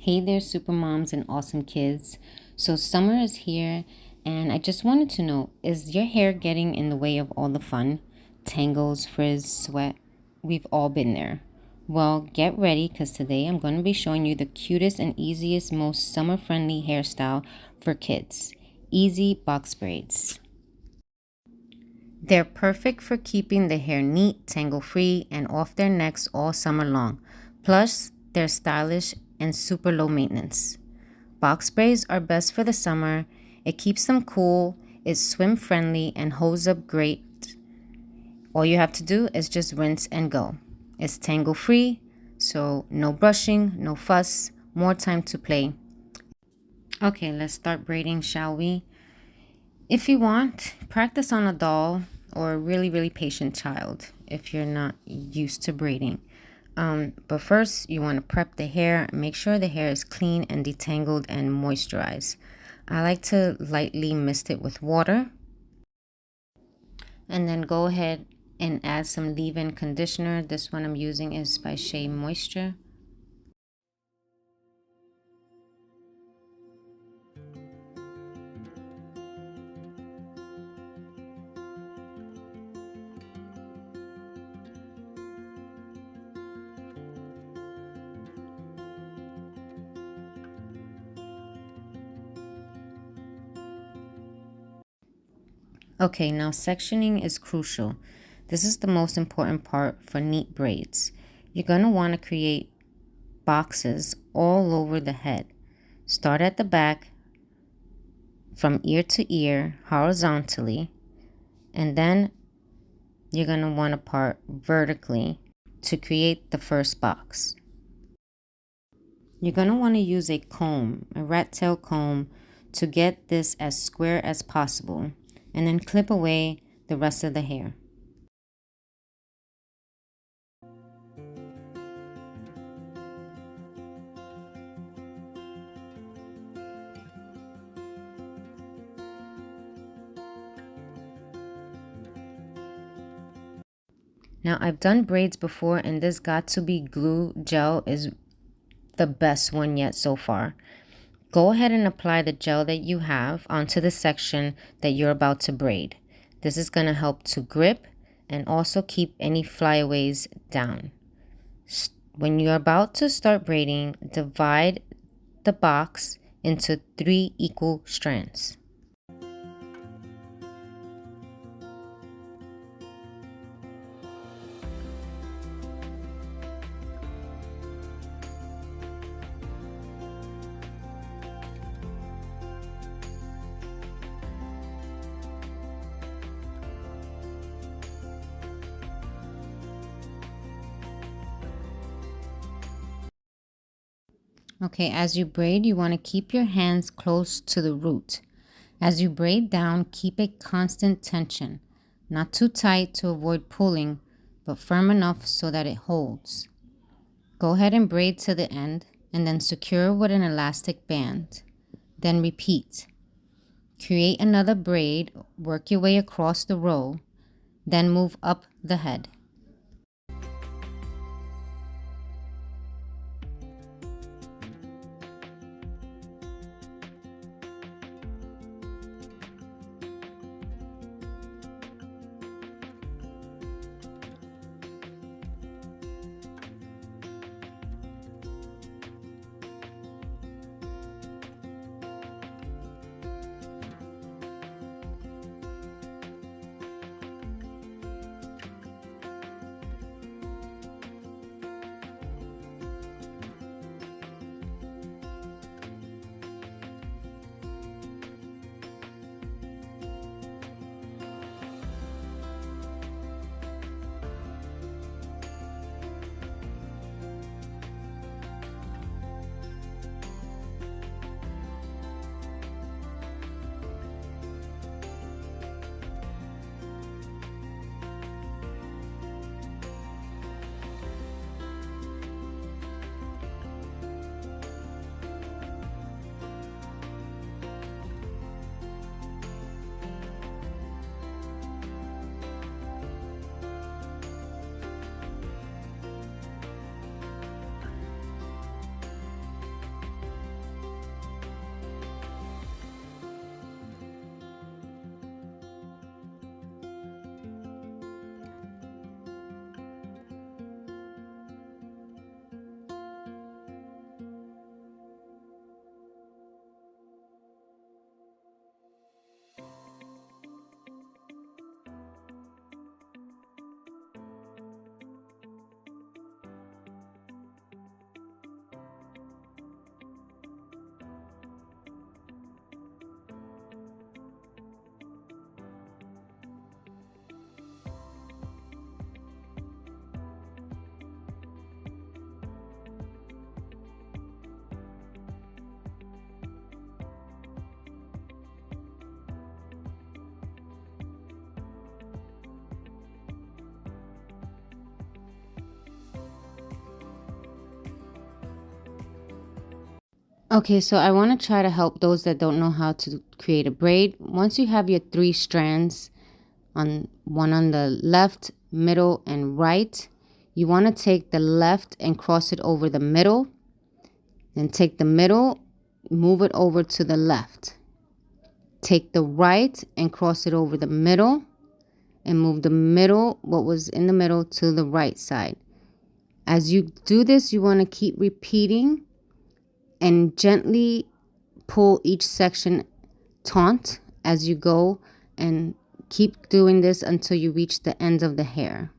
Hey there, super moms and awesome kids. So, summer is here, and I just wanted to know, is your hair getting in the way of all the fun? Tangles, frizz, sweat? We've all been there. Well, get ready because today I'm going to be showing you the cutest and easiest, most summer friendly hairstyle for kids, easy box braids. They're perfect for keeping the hair neat, tangle free, and off their necks all summer long. Plus, they're stylish and super low maintenance. Box braids are best for the summer. It keeps them cool, it's swim friendly, and holds up great. All you have to do is just rinse and go. It's tangle free, so no brushing, no fuss, more time to play. Okay, let's start braiding, shall we? If you want, practice on a doll or a really patient child if you're not used to braiding. But first, you want to prep the hair. Make sure the hair is clean and detangled and moisturized. I like to lightly mist it with water. And then go ahead and add some leave-in conditioner. This one I'm using is by Shea Moisture. Okay, now sectioning is crucial. This is the most important part for neat braids. You're going to want to create boxes all over the head. Start at the back from ear to ear horizontally, and then you're going to want to part vertically to create the first box. You're going to want to use a comb, a rat tail comb, to get this as square as possible, and then clip away the rest of the hair. Now, I've done braids before, and this got to be glue gel is the best one yet so far. Go ahead and apply the gel that you have onto the section that you're about to braid. This is going to help to grip and also keep any flyaways down. When you're about to start braiding, divide the box into 3 equal strands. Okay, as you braid, you want to keep your hands close to the root. As you braid down, keep a constant tension. Not too tight to avoid pulling, but firm enough so that it holds. Go ahead and braid to the end and then secure with an elastic band. Then repeat. Create another braid, work your way across the row, then move up the head. Okay, so I want to try to help those that don't know how to create a braid. Once you have your 3 strands, one on the left, middle, and right, you want to take the left and cross it over the middle. Then take the middle, move it over to the left. Take the right and cross it over the middle and move the middle, what was in the middle, to the right side. As you do this, you want to keep repeating and gently pull each section taut as you go, and keep doing this until you reach the ends of the hair.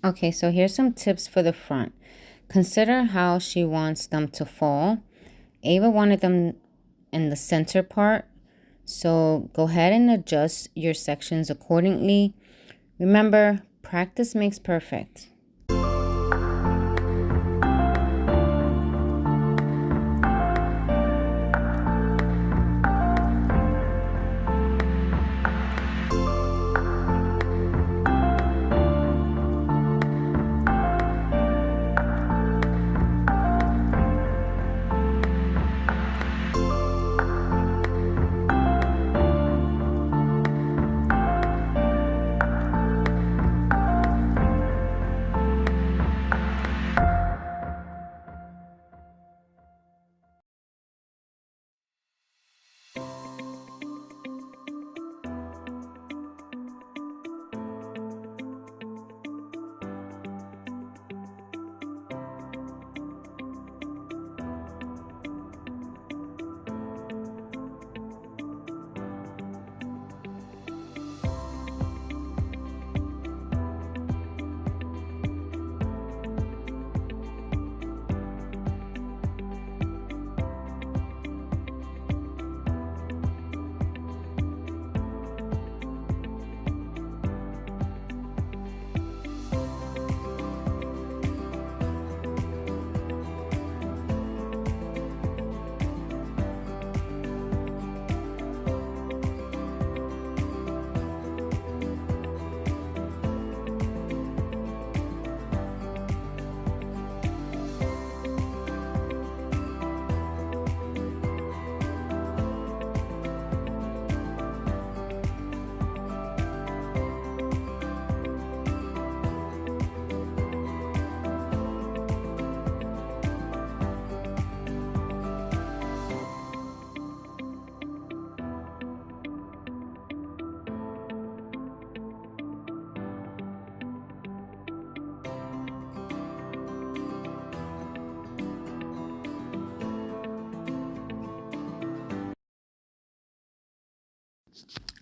Okay, so here's some tips for the front. Consider how she wants them to fall. Ava wanted them in the center part, so go ahead and adjust your sections accordingly. Remember, practice makes perfect.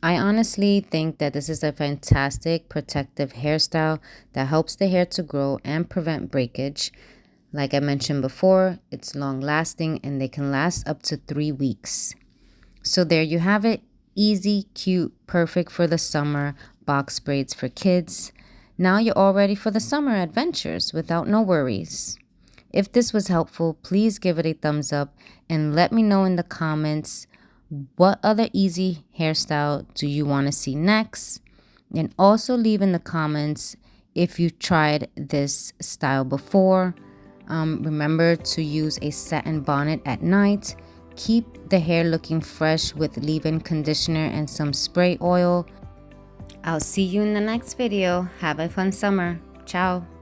I honestly think that this is a fantastic protective hairstyle that helps the hair to grow and prevent breakage. Like I mentioned before, it's long lasting and they can last up to 3 weeks. So there you have it. Easy, cute, perfect for the summer box braids for kids. Now you're all ready for the summer adventures without no worries. If this was helpful, please give it a thumbs up and let me know in the comments what other easy hairstyle do you want to see next? And also leave in the comments if you tried this style before. Remember to use a satin bonnet at night. Keep the hair looking fresh with leave-in conditioner and some spray oil. I'll see you in the next video. Have a fun summer. Ciao.